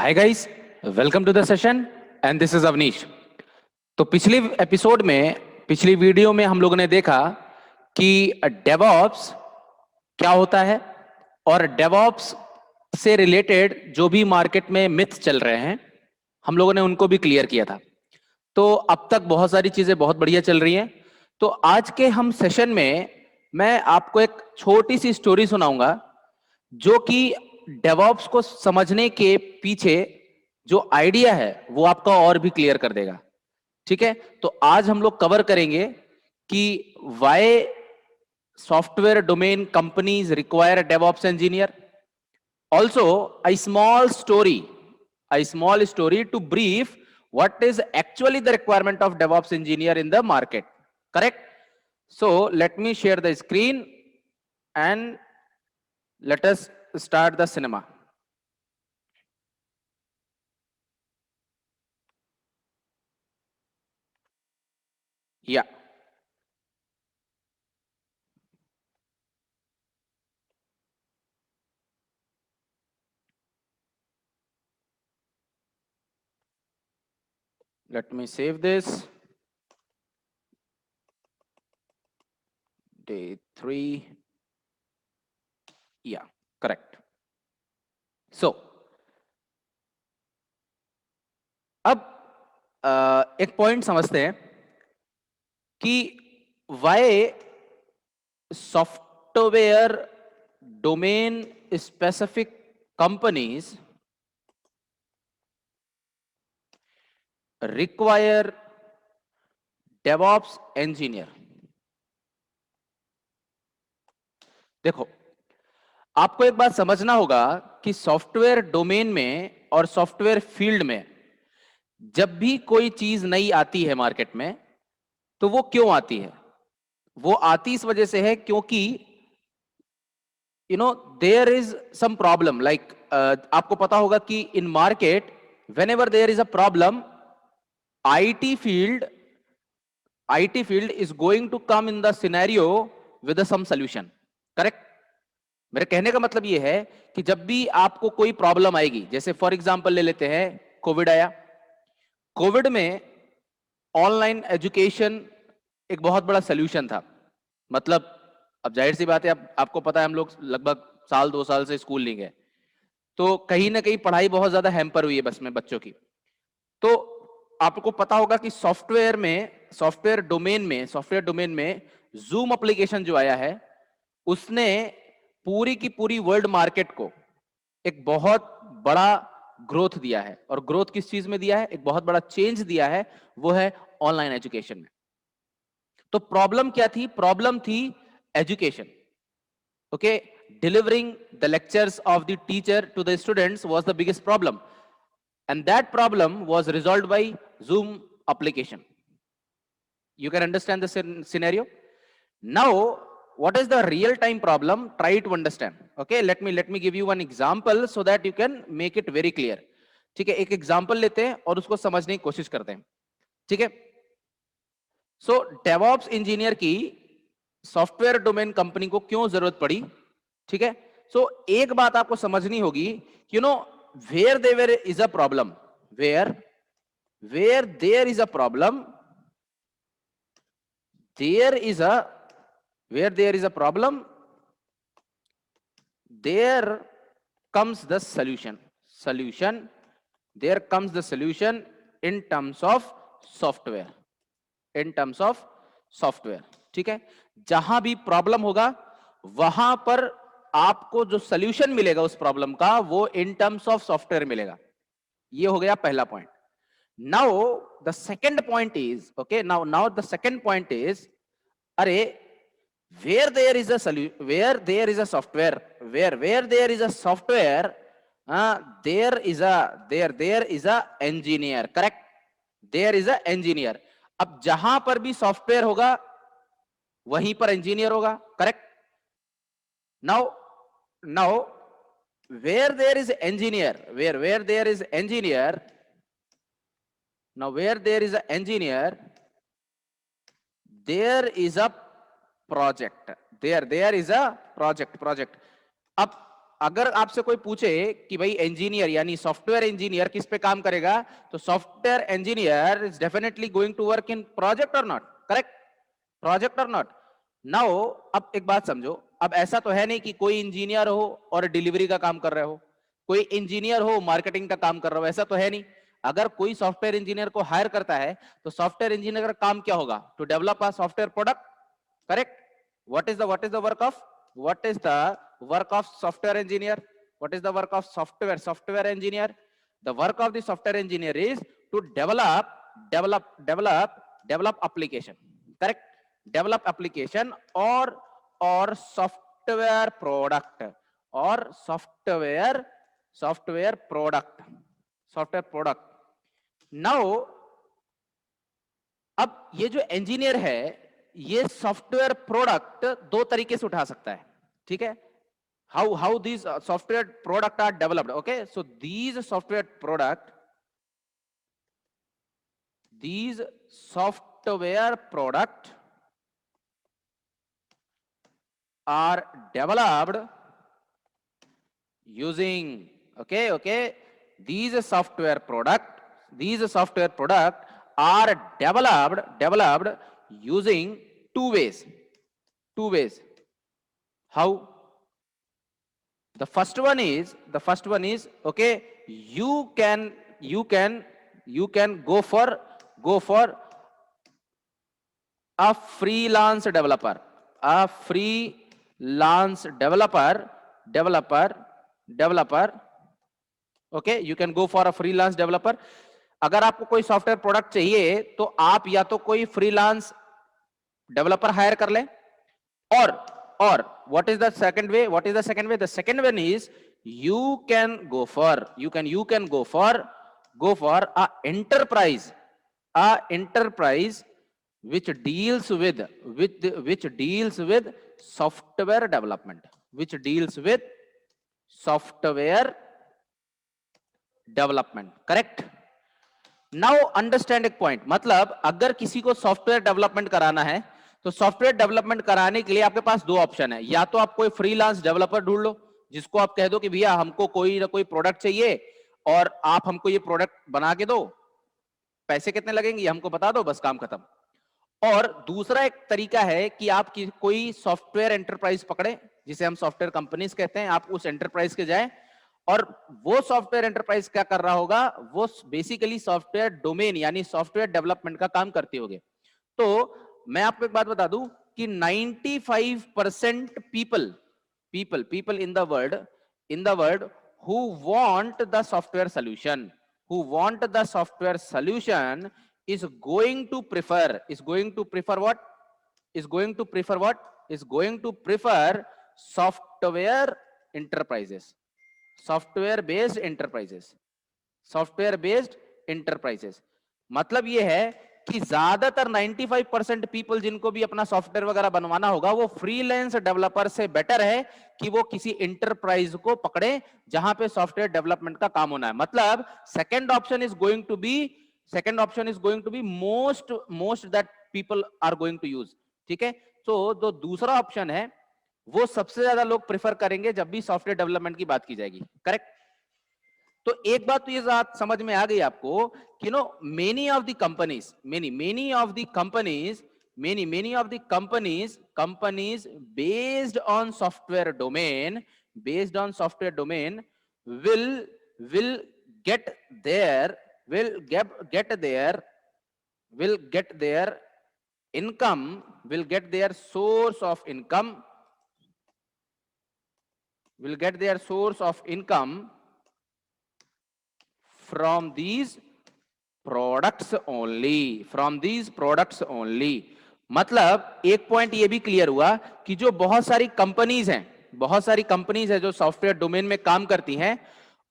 Hi guys, welcome to the session and this is Avneesh. तो पिछली episode में, पिछली वीडियो में हम लोगों ने देखा कि डेवऑप्स क्या होता है और डेवऑप्स से रिलेटेड जो भी मार्केट में मिथ चल रहे हैं हम लोगों ने उनको भी क्लियर किया था। तो अब तक बहुत सारी चीजें बहुत बढ़िया चल रही हैं। तो आज के हम सेशन में मैं आपको एक छोटी सी स्टोरी सुनाऊंगा जो कि डेवऑप्स को समझने के पीछे जो आइडिया है वो आपका और भी क्लियर कर देगा। ठीक है, तो आज हम लोग कवर करेंगे कि why software domain companies require DevOps engineer. Also a small story to brief what is actually the requirement of DevOps engineer in the market. Correct? So let me share the screen and let us start the cinema. Yeah. Let me save this. Day 3. Yeah, correct. So अब एक point समझते हैं कि why software domain specific companies require DevOps engineer. देखो, आपको एक बात समझना होगा कि सॉफ्टवेयर डोमेन में और सॉफ्टवेयर फील्ड में जब भी कोई चीज नई आती है मार्केट में तो वो क्यों आती है? वो आती इस वजह से है क्योंकि there is some problem. Like आपको पता होगा कि in market whenever there is a problem, IT field is going to come in the scenario with some solution. Correct? मेरे कहने का मतलब यह है कि जब भी आपको कोई प्रॉब्लम आएगी, जैसे फॉर एग्जांपल ले लेते हैं, कोविड आया। कोविड में ऑनलाइन एजुकेशन एक बहुत बड़ा सोल्यूशन था। मतलब अब जाहिर सी बात है, आपको पता है हम लोग लगभग साल 2 साल से स्कूल नहीं गए, तो कहीं ना कहीं पढ़ाई बहुत ज्यादा हैम्पर हुई है बस में बच्चों की। तो आपको पता होगा कि सॉफ्टवेयर डोमेन में जूम एप्लीकेशन जो आया है उसने पूरी की पूरी वर्ल्ड मार्केट को एक बहुत बड़ा ग्रोथ दिया है। और ग्रोथ किस चीज में दिया है? एक बहुत बड़ा चेंज दिया है, वो है ऑनलाइन एजुकेशन में। तो प्रॉब्लम क्या थी? प्रॉब्लम थी education. Okay, delivering the lectures of the teacher to the students was the biggest problem, and that problem was resolved by Zoom application. You can understand the scenario now. What is the real time problem? Try to understand. Okay, let me give you one example so that you can make it very clear. ठीक है, एक example लेते हैं और उसको समझने की कोशिश करते हैं। ठीक है, सो डेवऑप्स इंजीनियर की सॉफ्टवेयर डोमेन कंपनी को क्यों जरूरत पड़ी? ठीक है, सो एक बात आपको समझनी होगी, where there is a problem, where there is a problem, there is a where there is a problem, there comes the solution, there comes the solution in terms of software, in terms of software. ठीक है, जहां भी problem होगा वहां पर आपको जो solution मिलेगा उस प्रॉब्लम का, वो इन टर्म्स ऑफ सॉफ्टवेयर मिलेगा। ये हो गया पहला point. Now the second point is, okay, now the second point is, अरे where there is a where there is a software, where there is a software, there is a engineer. Correct? There is a engineer. अब जहां पर भी software होगा वहीं पर engineer होगा। Correct? Now where there is engineer, where there is engineer, now where there is a engineer, there is a project, there is a project. अब अगर आपसे कोई पूछे कि भाई इंजीनियर यानी सॉफ्टवेयर इंजीनियर किस पे काम करेगा, तो software engineer is definitely going to work in project और नॉट, करेक्ट? प्रोजेक्ट और नॉट? नाउ अब एक बात समझो, अब ऐसा तो है नहीं कि कोई इंजीनियर हो और डिलीवरी का काम कर रहे हो, कोई इंजीनियर हो मार्केटिंग का काम कर रहा हो, ऐसा तो है नहीं। अगर कोई सॉफ्टवेयर इंजीनियर को हायर करता है तो सॉफ्टवेयर इंजीनियर का काम क्या होगा? To develop a software product, correct? what is the work of what is the work of software engineer? What is the work of software engineer? The work of the software engineer is to develop application, correct? Develop application or software product or software product. Now अब ये जो engineer है ये software product दो तरीके से उठा सकता है, ठीक है? How these software product are developed, okay? So these software product are developed using, okay, these software product are developed using two ways. How? The first one is okay, you can go for a freelance developer, okay, you can go for a freelance developer. अगर आपको कोई software product चाहिए तो आप या तो कोई freelance developer hire कर लें, और what is the second way? The second one is you can go for a enterprise which deals with software development, correct? Now understand एक पॉइंट, मतलब अगर किसी को सॉफ्टवेयर डेवलपमेंट कराना है तो सॉफ्टवेयर डेवलपमेंट कराने के लिए आपके पास दो ऑप्शन है, या तो आप कोई फ्रीलांस डेवलपर ढूंढ लो जिसको आप कह दो कि भैया हमको कोई ना कोई प्रोडक्ट चाहिए और आप हमको ये प्रोडक्ट बना के दो, पैसे कितने लगेंगे हमको बता दो, बस काम खत्म। और दूसरा एक तरीका है कि आप कोई सॉफ्टवेयर एंटरप्राइज पकड़े जिसे हम सॉफ्टवेयर कंपनीज कहते हैं, आप उस एंटरप्राइज के जाएं और वो सॉफ्टवेयर एंटरप्राइज क्या कर रहा होगा, वो बेसिकली सॉफ्टवेयर डोमेन यानी सॉफ्टवेयर डेवलपमेंट का काम करती होगी। तो मैं आपको एक बात बता दूं कि 95% people in the world who want the software solution is going to prefer software enterprises, software based enterprises. मतलब ये है कि ज्यादातर 95% पीपल जिनको भी अपना सॉफ्टवेयर वगैरह बनवाना होगा वो फ्रीलांस डेवलपर से बेटर है कि वो किसी इंटरप्राइज को पकड़े जहां पे सॉफ्टवेयर डेवलपमेंट का काम होना है। मतलब second option is going to be most that people are going to use, ठीक है? तो जो दूसरा ऑप्शन है वो सबसे ज्यादा लोग प्रेफर करेंगे जब भी सॉफ्टवेयर डेवलपमेंट की बात की जाएगी, करेक्ट? तो एक बात तो ये बात समझ में आ गई आपको कि many of the companies based on software domain will get their income, will get their source of income from these products only, मतलब एक पॉइंट ये भी क्लियर हुआ कि जो बहुत सारी कंपनीज हैं जो सॉफ्टवेयर डोमेन में काम करती हैं,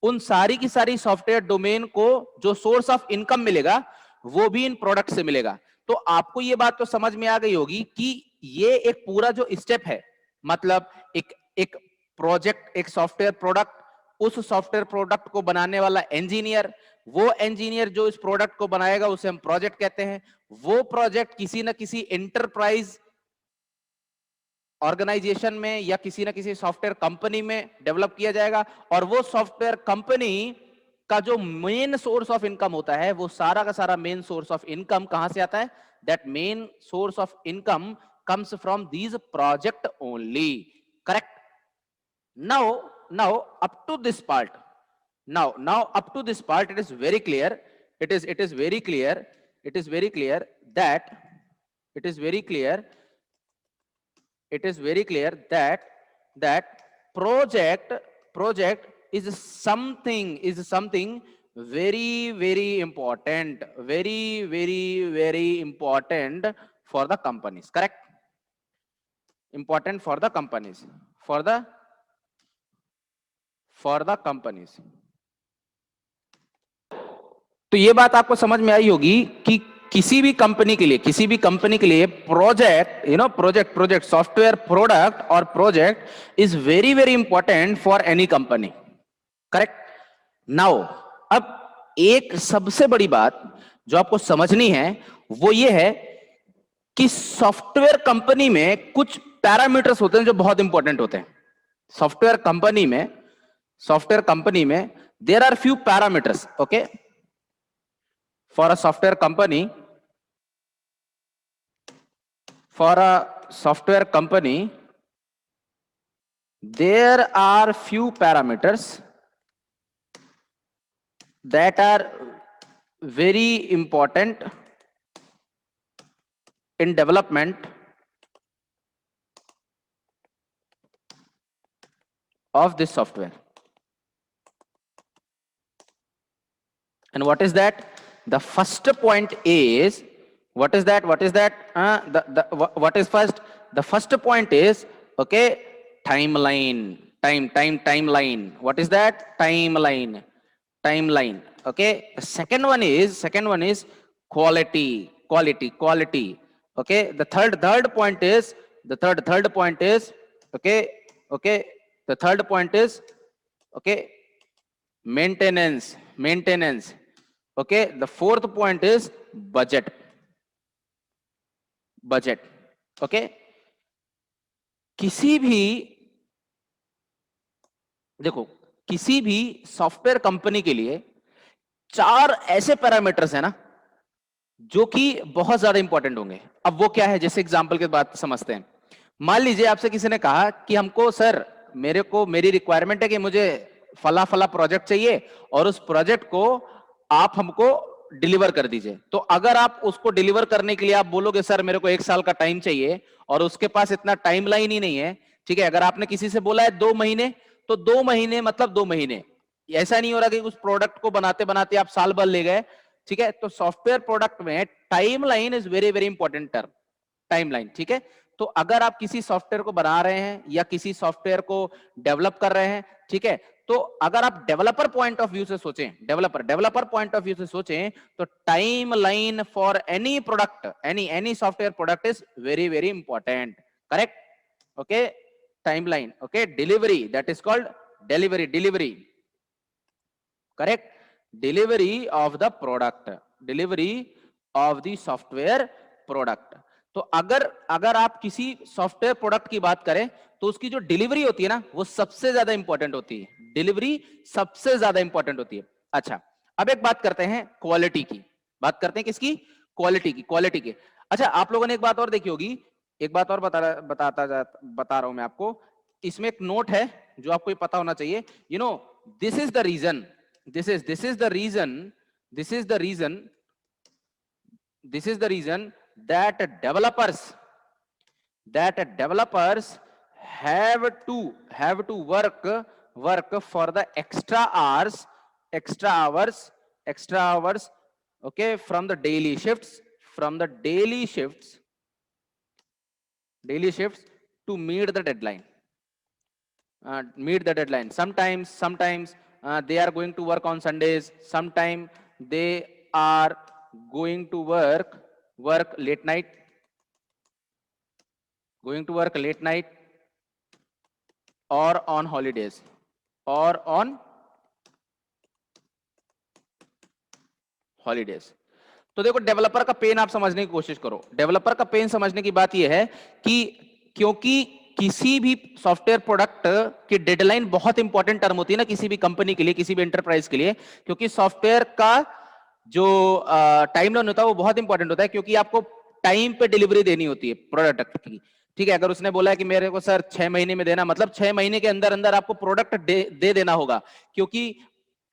उन सारी की सारी सॉफ्टवेयर डोमेन को जो सोर्स ऑफ इनकम मिलेगा वो भी इन प्रोडक्ट से मिलेगा। तो आपको ये बात तो समझ में आ गई होगी कि ये एक पूरा जो स्टेप है, मतलब एक प्रोजेक्ट, एक सॉफ्टवेयर प्रोडक्ट, उस सॉफ्टवेयर प्रोडक्ट को बनाने वाला इंजीनियर, वो इंजीनियर जो इस प्रोडक्ट को बनाएगा उसे हम प्रोजेक्ट कहते हैं, वो प्रोजेक्ट किसी ना किसी एंटरप्राइज ऑर्गेनाइजेशन में या किसी ना किसी सॉफ्टवेयर कंपनी में डेवलप किया जाएगा, और वो सॉफ्टवेयर कंपनी का जो मेन सोर्स ऑफ इनकम होता है, वो सारा का सारा मेन सोर्स ऑफ इनकम कहां से आता है? That main source of income comes from these project only. Correct? Now up to this part, now up to this part, it is very clear, it is very clear, it is very clear that it is very clear it is very clear that project is something very important, very important for the companies. Correct? Important for the companies, for the companies. तो ये बात आपको समझ में आई होगी कि किसी भी कंपनी के लिए प्रोजेक्ट सॉफ्टवेयर प्रोडक्ट और project is very important for any company. Correct? Now अब एक सबसे बड़ी बात जो आपको समझनी है वो ये है कि सॉफ्टवेयर कंपनी में कुछ पैरामीटर्स होते हैं जो बहुत इंपॉर्टेंट होते हैं. सॉफ्टवेयर कंपनी में there are few parameters. Okay, for a software company, there are few parameters that are very important in development of this software. And what is that? The first point is, what is that? What is first? The first point is, okay, timeline. Timeline. What is that? Timeline. Okay. The second one is quality. Okay. The third point is, okay. The third point is, okay, maintenance. Okay. The fourth point is budget. Okay. किसी भी software company के लिए 4 ऐसे parameters हैं ना जो कि बहुत ज्यादा इंपॉर्टेंट होंगे. अब वो क्या है, जैसे एग्जांपल के बाद समझते हैं. मान लीजिए आपसे किसी ने कहा कि हमको सर मेरी रिक्वायरमेंट है कि मुझे फला प्रोजेक्ट चाहिए और उस प्रोजेक्ट को आप हमको डिलीवर कर दीजिए. तो अगर आप उसको डिलीवर करने के लिए आप बोलोगे सर मेरे को 1 साल का टाइम चाहिए और उसके पास इतना टाइमलाइन ही नहीं है, ठीक है. अगर आपने किसी से बोला है 2 महीने, तो 2 महीने मतलब 2 महीने. ऐसा नहीं हो रहा कि उस प्रोडक्ट को बनाते बनाते आप साल भर ले गए, ठीक है. तो सॉफ्टवेयर प्रोडक्ट में timeline is very important term. Timeline, ठीक है. तो अगर आप किसी सॉफ्टवेयर को बना रहे हैं या किसी सॉफ्टवेयर को डेवलप कर रहे हैं, ठीक है, तो अगर आप डेवलपर पॉइंट ऑफ व्यू से सोचें, डेवलपर पॉइंट ऑफ व्यू से सोचें, तो timeline for any product, any software product is very important. Correct? Okay. Timeline. Okay. Delivery, that is called delivery. Correct? Delivery of the product, delivery of the software product. तो अगर आप किसी software product की बात करें तो उसकी जो डिलीवरी होती है ना वो सबसे ज्यादा इंपॉर्टेंट होती है. डिलीवरी सबसे ज्यादा इंपॉर्टेंट होती है. अच्छा, अब एक बात करते हैं क्वालिटी की. बात करते हैं किसकी? क्वालिटी की. अच्छा, आप लोगों ने एक बात और देखी होगी, एक बात और बता रहा हूं मैं आपको. इसमें एक नोट है जो आपको ये पता होना चाहिए. You know, this is the reason that developers have to work for the extra hours, okay, from the daily shifts to meet the deadline. Sometimes they are going to work on Sundays. Sometimes they are going to work late night, or on holidays, तो देखो, developer का pen आप समझने की कोशिश करो. Developer का pen समझने की बात यह है कि किसी भी सॉफ्टवेयर प्रोडक्ट की डेडलाइन बहुत इंपॉर्टेंट टर्म होती है ना किसी भी कंपनी के लिए, किसी भी एंटरप्राइज के लिए, क्योंकि सॉफ्टवेयर का जो टाइम लाइन होता है वो बहुत इंपॉर्टेंट होता है, क्योंकि आपको टाइम पे डिलीवरी देनी होती है प्रोडक्ट की। ठीक है, अगर उसने बोला है कि मेरे को सर 6 महीने में देना, मतलब 6 महीने के अंदर अंदर आपको प्रोडक्ट दे देना होगा, क्योंकि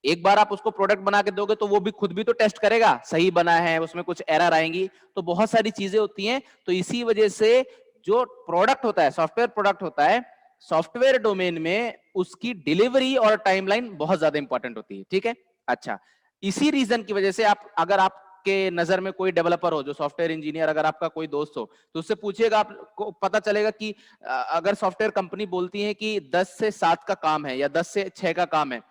एक बार आप उसको प्रोडक्ट बना के दोगे तो वो भी खुद भी तो टेस्ट करेगा सही बना है, उसमें कुछ एरर आएंगी, तो बहुत सारी चीजें होती हैं। तो इसी वजह से जो प्रोडक्ट होता है, सॉफ्टवेयर प्रोडक्ट होता है, सॉफ्टवेयर डोमेन में उसकी डिलीवरी और टाइमलाइन बहुत ज्यादा इंपॉर्टेंट होती है। ठीक है, अच्छा, इसी रीजन की वजह से आप, अगर आपके नजर में कोई डेवलपर हो जो सॉफ्टवेयर इंजीनियर, अगर आपका कोई दोस्त हो तो उससे पूछिएगा, आपको पता चलेगा कि अगर सॉफ्टवेयर कंपनी बोलती है कि 10 से 7 का काम है या 10 से 6 का काम है,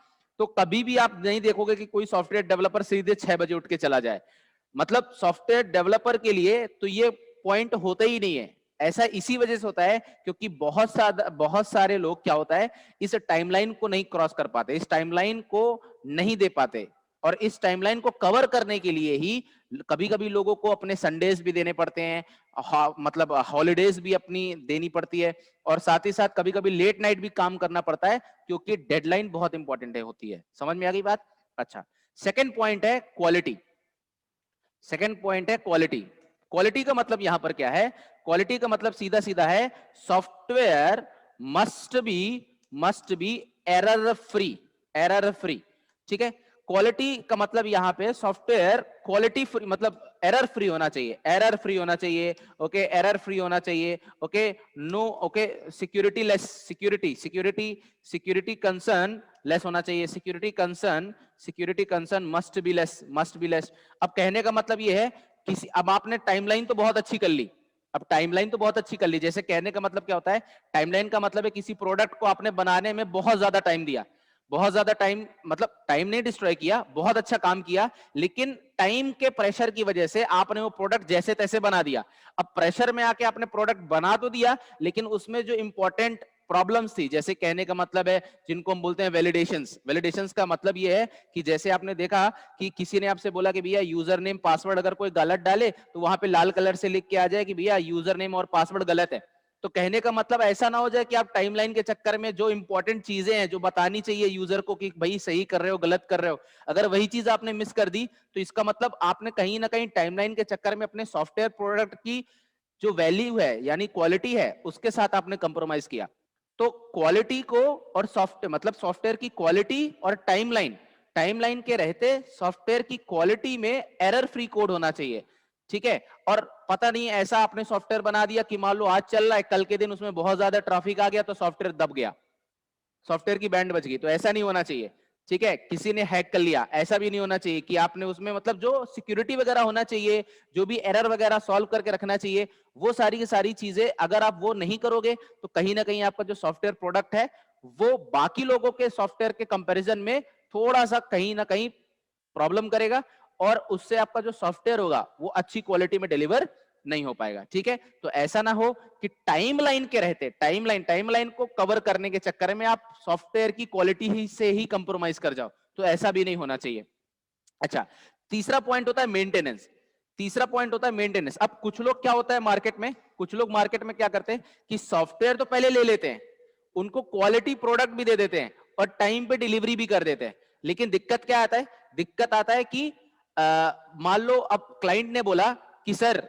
तो कभी भी आप नहीं देखोगे कि कोई सॉफ्टवेयर डेवलपर सीधे 6 बजे उठ के चला जाए। मतलब सॉफ्टवेयर डेवलपर के लिए तो ये पॉइंट होता ही नहीं है। ऐसा इसी वजह से होता है क्योंकि बहुत सारे लोग क्या होता है, इस टाइमलाइन को नहीं क्रॉस कर पाते, इस टाइमलाइन को नहीं दे पाते, और इस टाइमलाइन को कवर करने के लिए ही कभी कभी लोगों को अपने संडेज भी देने पड़ते हैं, मतलब हॉलीडेज भी अपनी देनी पड़ती है, और साथ ही साथ कभी कभी लेट नाइट भी काम करना पड़ता है, क्योंकि डेडलाइन बहुत इंपॉर्टेंट होती है। समझ में आ गई बात? अच्छा, सेकंड पॉइंट है क्वालिटी। सेकंड पॉइंट है क्वालिटी। क्वालिटी का मतलब यहां पर क्या है? क्वालिटी का मतलब सीधा सीधा है, software must be error free. Error free, ठीक है। क्वालिटी का मतलब यहां पे सॉफ्टवेयर क्वालिटी फ्री, मतलब एरर फ्री होना चाहिए, एरर फ्री होना चाहिए, ओके, एरर फ्री होना चाहिए, okay, no, okay, security less, security concern less होना चाहिए, security concern must be less. अब कहने का मतलब ये है, किसी, अब आपने टाइमलाइन तो बहुत अच्छी कर ली, अब टाइमलाइन तो बहुत अच्छी कर ली, जैसे कहने का मतलब क्या होता है, टाइमलाइन का मतलब है किसी प्रोडक्ट को आपने बनाने में बहुत ज्यादा टाइम दिया, बहुत ज्यादा टाइम, मतलब टाइम नहीं डिस्ट्रॉय किया, बहुत अच्छा काम किया, लेकिन टाइम के प्रेशर की वजह से आपने वो प्रोडक्ट जैसे तैसे बना दिया। अब प्रेशर में आके आपने प्रोडक्ट बना तो दिया, लेकिन उसमें जो इंपॉर्टेंट प्रॉब्लम्स थी, जैसे कहने का मतलब है जिनको हम बोलते हैं वैलिडेशंस। वैलिडेशंस का मतलब ये है कि जैसे आपने देखा कि किसी ने आपसे बोला कि भैया यूजर नेम पासवर्ड अगर कोई गलत डाले तो वहां पे लाल कलर से लिख के आ जाए कि भैया यूजर नेम और पासवर्ड गलत है। तो कहने का मतलब ऐसा ना हो जाए कि आप टाइमलाइन के चक्कर में जो इंपॉर्टेंट चीजें हैं जो बतानी चाहिए यूजर को कि भाई सही कर रहे हो गलत कर रहे हो, अगर वही चीज आपने मिस कर दी तो इसका मतलब आपने कहीं ना कहीं टाइमलाइन के चक्कर में अपने सॉफ्टवेयर प्रोडक्ट की जो वैल्यू है यानी क्वालिटी है उसके साथ आपने कंप्रोमाइज किया। तो क्वालिटी को और सॉफ्टवेयर, मतलब सॉफ्टवेयर की क्वालिटी और टाइमलाइन, टाइमलाइन के रहते सॉफ्टवेयर की क्वालिटी में एरर फ्री कोड होना चाहिए। ठीक है, और पता नहीं ऐसा आपने सॉफ्टवेयर बना दिया कि मान लो आज चल रहा है, कल के दिन उसमें बहुत ज्यादा ट्रैफिक आ गया तो सॉफ्टवेयर दब गया, सॉफ्टवेयर की बैंड बच गई, तो ऐसा नहीं होना चाहिए। ठीक है, किसी ने हैक कर लिया, ऐसा भी नहीं होना चाहिए कि आपने उसमें, मतलब जो सिक्योरिटी वगैरह होना चाहिए, जो भी एरर वगैरह सॉल्व करके रखना चाहिए, वो सारी की सारी चीजें अगर आप वो नहीं करोगे तो कहीं ना कहीं आपका जो सॉफ्टवेयर प्रोडक्ट है वो बाकी लोगों के सॉफ्टवेयर के कंपैरिजन में थोड़ा सा कहीं ना कहीं प्रॉब्लम करेगा, और उससे आपका जो सॉफ्टवेयर होगा वो अच्छी क्वालिटी में डिलीवर नहीं हो पाएगा। ठीक है, तो ऐसा ना हो कि टाइमलाइन के रहते, टाइमलाइन को कवर करने के चक्कर में आप सॉफ्टवेयर की क्वालिटी ही से ही कंप्रोमाइज कर जाओ, तो ऐसा भी नहीं होना चाहिए। अच्छा, तीसरा पॉइंट होता है मेंटेनेंस। तीसरा पॉइंट होता है मेंटेनेंस। अब कुछ लोग क्या होता है मार्केट में, कुछ लोग मार्केट में क्या करते हैं कि सॉफ्टवेयर तो पहले ले लेते हैं, उनको क्वालिटी प्रोडक्ट भी दे देते हैं और टाइम पे डिलीवरी भी कर देते हैं, लेकिन दिक्कत क्या आता है, दिक्कत आता है कि मान लो अब क्लाइंट ने बोला कि sir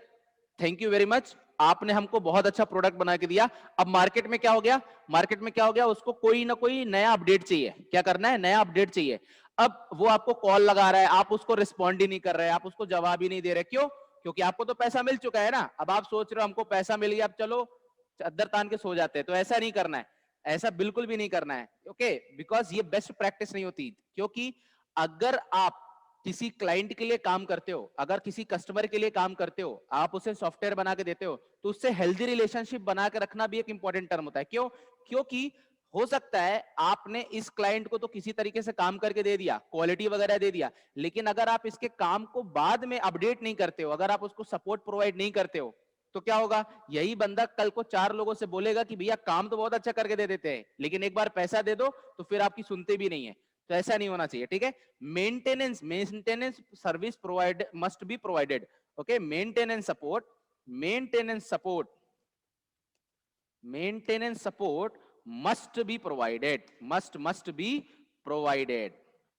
thank you very much, आपने हमको बहुत अच्छा प्रोडक्ट बना के दिया। अब मार्केट में क्या हो गया, मार्केट में क्या हो गया, उसको कोई ना कोई नया अपडेट चाहिए, क्या करना है, नया अपडेट चाहिए। अब वो आपको कॉल लगा रहा है, आप उसको रिस्पॉन्ड ही नहीं कर रहे, आप उसको जवाब ही नहीं दे रहे, क्यों? क्योंकि आपको तो पैसा मिल चुका है ना। अब आप सोच रहे हो हमको पैसा मिल गया, अब चलो चद्दर तान के सो जाते हैं, तो ऐसा नहीं करना है, ऐसा बिल्कुल भी नहीं करना है। ओके, बिकॉज ये बेस्ट प्रैक्टिस नहीं होती, क्योंकि अगर आप किसी क्लाइंट के लिए काम करते हो, अगर किसी कस्टमर के लिए काम करते हो, आप उसे सॉफ्टवेयर बना के देते हो, तो उससे हेल्दी रिलेशनशिप बना के रखना भी एक इंपॉर्टेंट टर्म होता है। क्यों? क्योंकि हो सकता है आपने इस क्लाइंट को तो किसी तरीके से काम करके दे दिया, क्वालिटी वगैरह दे दिया, लेकिन अगर आप इसके काम को बाद में अपडेट नहीं करते हो, अगर आप उसको सपोर्ट प्रोवाइड नहीं करते हो, तो क्या होगा, यही बंदा कल को 4 लोगों से बोलेगा कि भैया काम तो बहुत अच्छा करके दे देते हैं, लेकिन एक बार पैसा दे दो तो फिर आपकी सुनते भी नहीं है। तो ऐसा नहीं होना चाहिए। ठीक है, maintenance service provide must be provided. Okay, maintenance support maintenance support must be provided, must be provided,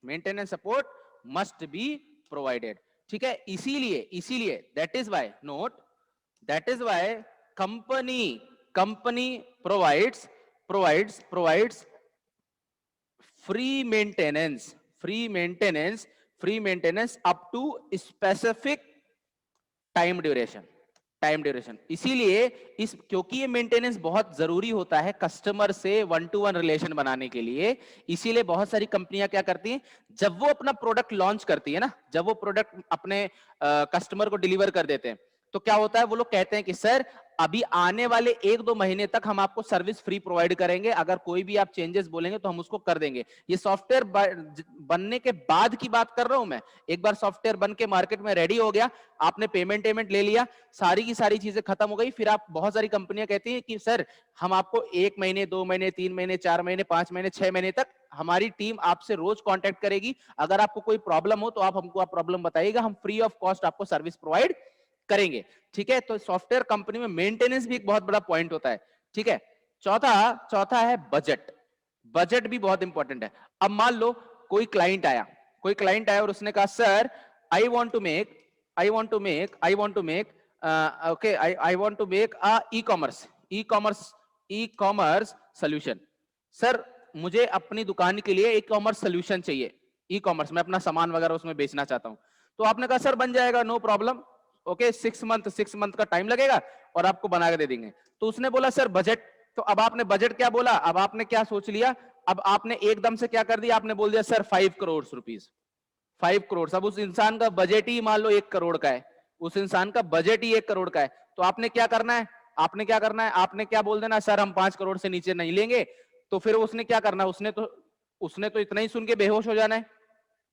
maintenance support must be provided. ठीक है, इसीलिए इसीलिए that is why note, that is why company company provides provides provides free maintenance, free maintenance, free maintenance up to specific time duration, time duration. इसीलिए इस क्योंकि ये maintenance बहुत जरूरी होता है कस्टमर से वन टू वन रिलेशन बनाने के लिए, इसीलिए बहुत सारी कंपनियां क्या करती हैं, जब वो अपना प्रोडक्ट लॉन्च करती है ना, जब वो प्रोडक्ट अपने कस्टमर को डिलीवर कर देते हैं, तो क्या होता है, वो लोग कहते हैं कि सर अभी आने वाले 1-2 महीने तक हम आपको सर्विस फ्री प्रोवाइड करेंगे, अगर कोई भी आप चेंजेस बोलेंगे तो हम उसको कर देंगे। ये सॉफ्टवेयर बनने के बाद की बात कर रहा हूं मैं। एक बार सॉफ्टवेयर बन के मार्केट में रेडी हो गया, आपने पेमेंट ले लिया, सारी की सारी चीजें खत्म हो गई, फिर आप बहुत सारी कंपनियां कहती हैं कि सर हम आपको 1 महीने 2 महीने 3 महीने 4 महीने 5 महीने 6 महीने तक हमारी टीम आपसे रोज कांटेक्ट करेगी, अगर आपको कोई प्रॉब्लम हो तो आप हमको आप प्रॉब्लम बताइएगा, हम फ्री ऑफ कॉस्ट आपको सर्विस प्रोवाइड करेंगे। ठीक है, तो सॉफ्टवेयर कंपनी में मेंटेनेंस भी एक बहुत बड़ा पॉइंट होता है। ठीक है, चौथा चौथा है बजट, बजट भी बहुत इंपॉर्टेंट है। अब मान लो कोई क्लाइंट आया, कोई क्लाइंट आया और उसने कहा sir I want to make okay, I want to make a e-commerce solution। Sir मुझे अपनी दुकान के लिए ई कॉमर्स सोल्यूशन चाहिए, ई कॉमर्स में अपना सामान वगैरह उसमें बेचना चाहता हूं। तो आपने कहा सर बन जाएगा, नो प्रॉब्लम, ओके 6 मंथ का टाइम लगेगा और आपको बना के दे देंगे। तो उसने बोला सर बजट, तो अब आपने बजट क्या बोला, अब आपने क्या सोच लिया, अब आपने एकदम से क्या कर दिया, आपने बोल दिया सर 5 करोड़ रुपीज, 5 करोड़। अब उस इंसान का बजट ही मान लो 1 करोड़ का है, उस इंसान का बजट ही 1 करोड़ का है, तो आपने क्या करना है, आपने क्या करना है, आपने क्या बोल देना सर हम 5 करोड़ से नीचे नहीं लेंगे। तो फिर उसने क्या करना है, उसने तो इतना ही सुन के बेहोश हो जाना है,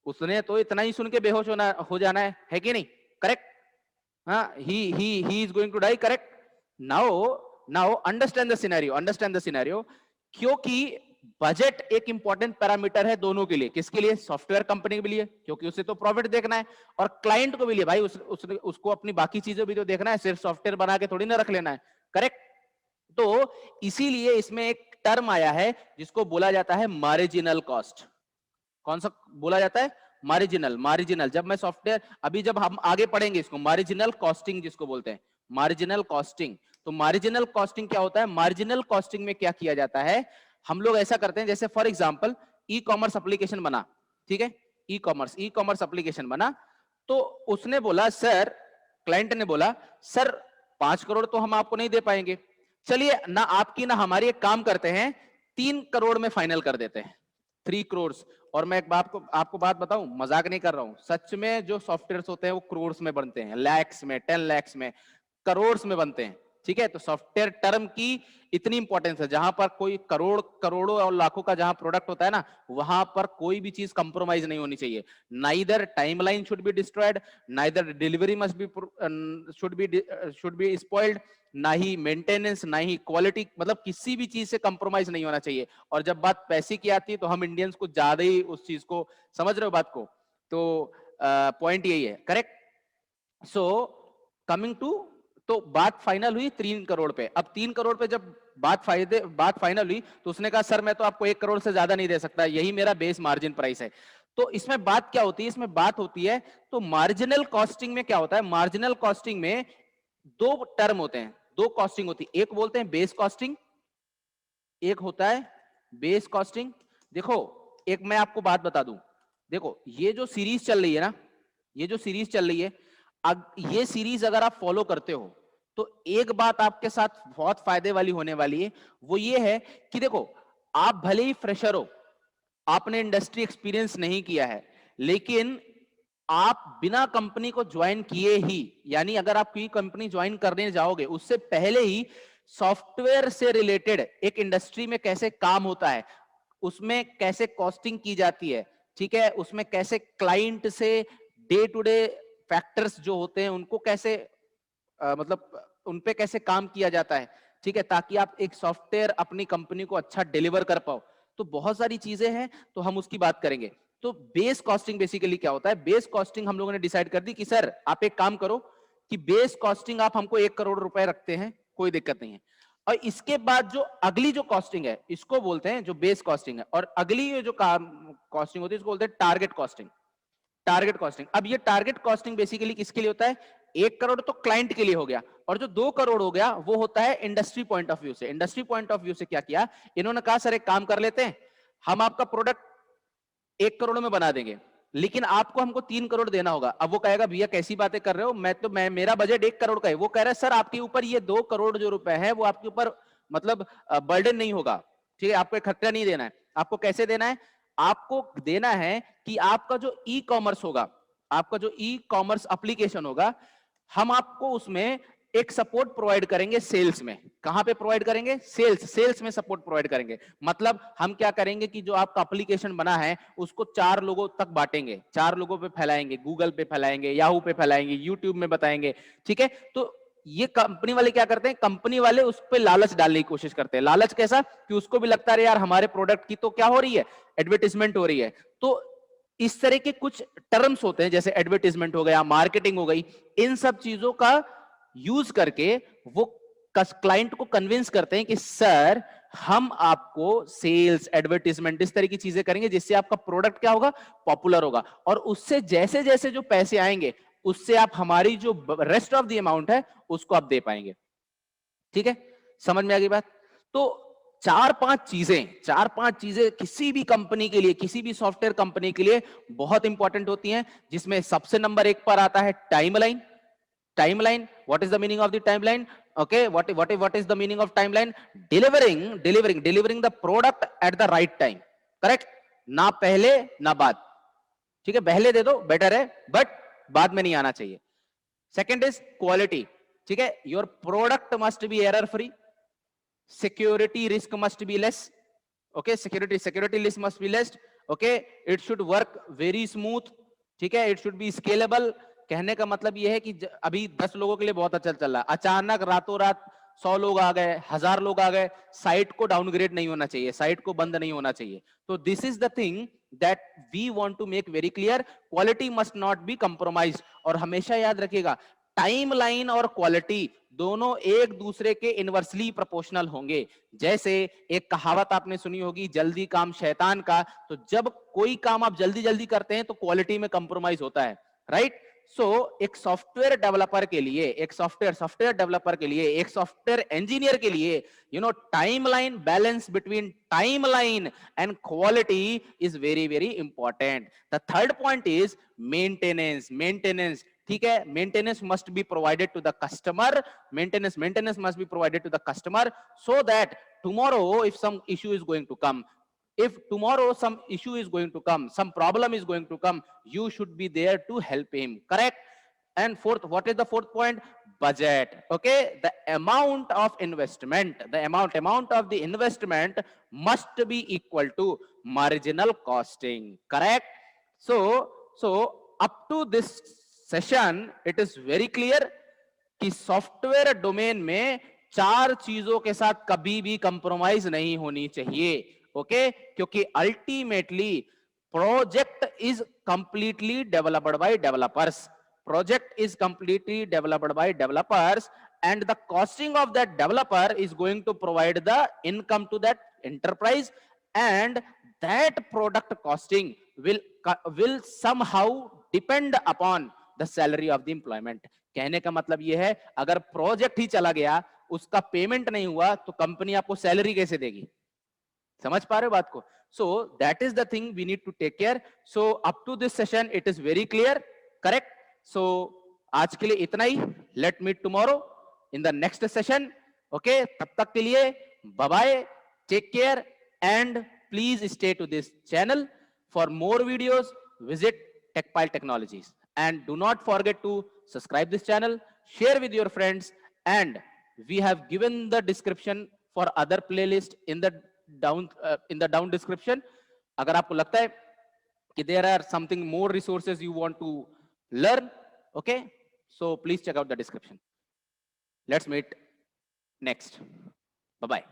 उसने तो इतना ही सुन के बेहोश हो जाना है कि नहीं, करेक्ट? हाँ, he is going to die, correct? Now understand the scenario, क्योंकि बजट एक इंपॉर्टेंट पैरामीटर है दोनों के लिए। किसके लिए? सॉफ्टवेयर कंपनी के लिए, क्योंकि उसे तो प्रॉफिट देखना है, और क्लाइंट को भी लिए भाई, उसको अपनी बाकी चीजें भी तो देखना है, सिर्फ सॉफ्टवेयर बना के थोड़ी ना रख लेना है, करेक्ट? तो इसीलिए इसमें एक टर्म आया है जिसको बोला जाता है मार्जिनल कॉस्ट। कौन सा बोला जाता है? Marginal, marginal. जब मैं सॉफ्टवेयर, अभी जब हम आगे पढ़ेंगे इसको, मार्जिनल कॉस्टिंग जिसको बोलते हैं, मार्जिनल कॉस्टिंग। तो मार्जिनल कॉस्टिंग क्या होता है? मार्जिनल कॉस्टिंग में क्या किया जाता है, हम लोग ऐसा करते हैं, जैसे for example e commerce application बना, ठीक है, ई कॉमर्स एप्लीकेशन बना, तो उसने बोला सर, क्लाइंट ने बोला सर 5 करोड़ तो हम आपको नहीं दे पाएंगे, चलिए ना आपकी ना हमारी, एक काम करते हैं 3 करोड़ में फाइनल कर देते हैं, 3 करोड़। और मैं एक बात को आपको बात बताऊं, मजाक नहीं कर रहा हूं, सच में जो सॉफ्टवेयर होते हैं वो करोड़ में बनते हैं, लैक्स में, 10 लैक्स में, करोड़ में बनते हैं। ठीक है, तो सॉफ्टवेयर टर्म की इतनी इंपॉर्टेंस है, जहां पर कोई करोड़ों और लाखों का जहां प्रोडक्ट होता है ना, वहां पर कोई भी चीज कंप्रोमाइज नहीं होनी चाहिए। Neither timeline should be destroyed, neither delivery must be should be spoiled, ना ही मेंटेनेंस, ना ही क्वालिटी, मतलब किसी भी चीज से कंप्रोमाइज नहीं होना चाहिए। और जब बात पैसे की आती है तो हम इंडियंस को ज्यादा ही उस चीज को समझ रहे हो बात को, तो पॉइंट यही है, करेक्ट? सो कमिंग टू, तो बात फाइनल हुई 3 करोड़ पे। अब 3 करोड़ पे जब बात फाइनल हुई तो उसने कहा सर मैं तो आपको 1 करोड़ से ज्यादा नहीं दे सकता, यही मेरा बेस मार्जिन प्राइस है। तो इसमें बात क्या होती है, इसमें बात होती है, तो मार्जिनल कॉस्टिंग में क्या होता है, मार्जिनल कॉस्टिंग में 2 टर्म होते हैं, 2 कॉस्टिंग होती है, एक बोलते हैं बेस कॉस्टिंग, एक होता है बेस कॉस्टिंग। देखो एक मैं आपको बात बता दूं, देखो ये जो सीरीज चल रही है ना, ये जो सीरीज चल रही है, ये सीरीज अगर आप फॉलो करते हो तो एक बात आपके साथ बहुत फायदे वाली होने वाली है, वो ये है कि देखो आप भले ही फ्रेशर हो, आपने इंडस्ट्री एक्सपीरियंस नहीं किया है, लेकिन आप बिना कंपनी को ज्वाइन किए ही, यानी अगर आप कोई कंपनी ज्वाइन करने जाओगे उससे पहले ही सॉफ्टवेयर से रिलेटेड एक इंडस्ट्री में कैसे काम होता है, उसमें कैसे कॉस्टिंग की जाती है, ठीक है, उसमें कैसे क्लाइंट से डे टू डे फैक्टर्स जो होते हैं उनको कैसे मतलब उन पे कैसे काम किया जाता है, ठीक है, ताकि आप एक सॉफ्टवेयर अपनी कंपनी को अच्छा डिलीवर कर पाओ। तो बहुत सारी चीजें हैं, तो हम उसकी बात करेंगे। तो बेस कॉस्टिंग बेसिकली क्या होता है, बेस कॉस्टिंग हम लोगों ने डिसाइड कर दी कि सर आप एक काम करो कि बेस कॉस्टिंग आप हमको 1 करोड़ रुपए रखते हैं, कोई दिक्कत नहीं है। और इसके बाद जो अगली जो कॉस्टिंग है इसको बोलते हैं जो बेस कॉस्टिंग है, और अगली जो कॉस्टिंग होती है इसको बोलते हैं टारगेट कॉस्टिंग। टारगेट कॉस्टिंग, अब ये टारगेट कॉस्टिंग बेसिकली किसके लिए होता है? 1 करोड़ तो क्लाइंट के लिए हो गया, और जो 2 करोड़ हो गया वो होता है इंडस्ट्री पॉइंट ऑफ व्यू से। इंडस्ट्री पॉइंट ऑफ व्यू से क्या किया इन्होंने? कहा सर एक काम कर लेते हैं, हम आपका प्रोडक्ट 1 करोड़ में बना देंगे, लेकिन आपको हमको 3 करोड़ देना होगा। अब वो कहेगा भैया कैसी बातें कर रहे हो, मैं मेरा बजट 1 करोड़ का है। वो कह रहा है सर आपके ऊपर ये 2 करोड़ जो रुपए है वो आपके ऊपर मतलब बर्डन नहीं होगा, ठीक है, आपको खर्चा नहीं देना है। आपको कैसे देना है? आपको देना है कि आपका जो ई कॉमर्स होगा, आपका जो ई कॉमर्स एप्लीकेशन होगा, हम आपको उसमें एक सपोर्ट प्रोवाइड करेंगे सेल्स में। कहां पे प्रोवाइड करेंगे? सेल्स में सपोर्ट प्रोवाइड करेंगे। मतलब हम क्या करेंगे कि जो आपका एप्लीकेशन बना है उसको 4 लोगों तक बांटेंगे, 4 लोगों पे फैलाएंगे, गूगल पे फैलाएंगे, याहू पे फैलाएंगे, यूट्यूब में बताएंगे, ठीक है। तो ये कंपनी वाले क्या करते हैं? कंपनी वाले उस पर लालच डालने की कोशिश करते हैं। लालच कैसा? कि उसको भी लगता है यार हमारे प्रोडक्ट की तो क्या हो रही है, एडवर्टीजमेंट हो रही है। तो इस तरह के कुछ टर्म्स होते हैं जैसे एडवर्टीजमेंट हो गया, मार्केटिंग हो गई, इन सब चीजों का यूज करके वो क्लाइंट को कन्विंस करते हैं कि सर हम आपको सेल्स, एडवर्टीजमेंट, इस तरह की चीजें करेंगे जिससे आपका प्रोडक्ट क्या होगा, पॉपुलर होगा, और उससे जैसे जैसे जो पैसे आएंगे उससे आप हमारी जो रेस्ट ऑफ द अमाउंट है उसको आप दे पाएंगे। ठीक है, समझ में आ गई बात? तो 4-5 चीजें किसी भी कंपनी के लिए, किसी भी सॉफ्टवेयर कंपनी के लिए बहुत इंपॉर्टेंट होती हैं, जिसमें सबसे नंबर 1 पर आता है timeline. Timeline, what is the meaning of the timeline? Okay, what is the meaning of timeline? Delivering the product at the right time, correct? ना पहले ना बाद, ठीक है, पहले दे दो बेटर है, बट बाद में नहीं आना चाहिए। सेकेंड इज क्वालिटी, ठीक है, your product must be error free, security risk must be less, okay, security risk must be less, okay, it should work very smooth, ठीक है, इट शुड बी स्केलेबल। कहने का मतलब यह है कि अभी 10 लोगों के लिए बहुत अच्छा चल रहा है, अचानक रातों रात 100 लोग आ गए, 1000 लोग आ गए, साइट को डाउनग्रेड नहीं होना चाहिए, साइट को बंद नहीं होना चाहिए। तो this is the thing that we want to make very clear, quality must not be compromise. और हमेशा याद रखिएगा टाइमलाइन और क्वालिटी दोनों एक दूसरे के इनवर्सली प्रोपोर्शनल होंगे। जैसे एक कहावत आपने सुनी होगी, जल्दी काम शैतान का। तो जब कोई काम आप जल्दी जल्दी करते हैं तो क्वालिटी में कंप्रोमाइज होता है, राइट? सो एक सॉफ्टवेयर डेवलपर के लिए, एक सॉफ्टवेयर डेवलपर के लिए, एक सॉफ्टवेयर इंजीनियर के लिए, timeline, balance between timeline and quality is very very important. The third point is maintenance, ठीक है, maintenance must be provided to the customer, maintenance must be provided to the customer, so that tomorrow if some issue is going to come, if tomorrow some issue is going to come, some problem is going to come, you should be there to help him, correct? And fourth, what is the fourth point? Budget, okay, the amount of investment, the amount of the investment must be equal to marginal costing, correct? So up to this session it is very clear कि software domain में 4 चीजों के साथ कभी भी compromise नहीं होनी चाहिए, ओके? क्योंकि ultimately project is completely developed by developers, project is completely developed by developers, and the costing of that developer is going to provide the income to that enterprise, and that product costing will somehow depend upon the salary of the employment. कहने का मतलब यह है अगर project ही चला गया, उसका payment नहीं हुआ, तो कंपनी आपको सैलरी कैसे देगी? समझ पा रहे हो बात को? So that is the thing we need to take care. So up to this session it is very clear, correct? So आज के लिए इतना ही, let meet tomorrow in the next session, okay? तब तक के लिए bye bye, take care, and please stay to this channel for more videos. Visit Techpile Technologies and do not forget to subscribe this channel, share with your friends, and we have given the description for other playlist in the down description. अगर आपको लगता है कि there are something more resources you want to learn, okay, so please check out the description. Let's meet next. Bye bye.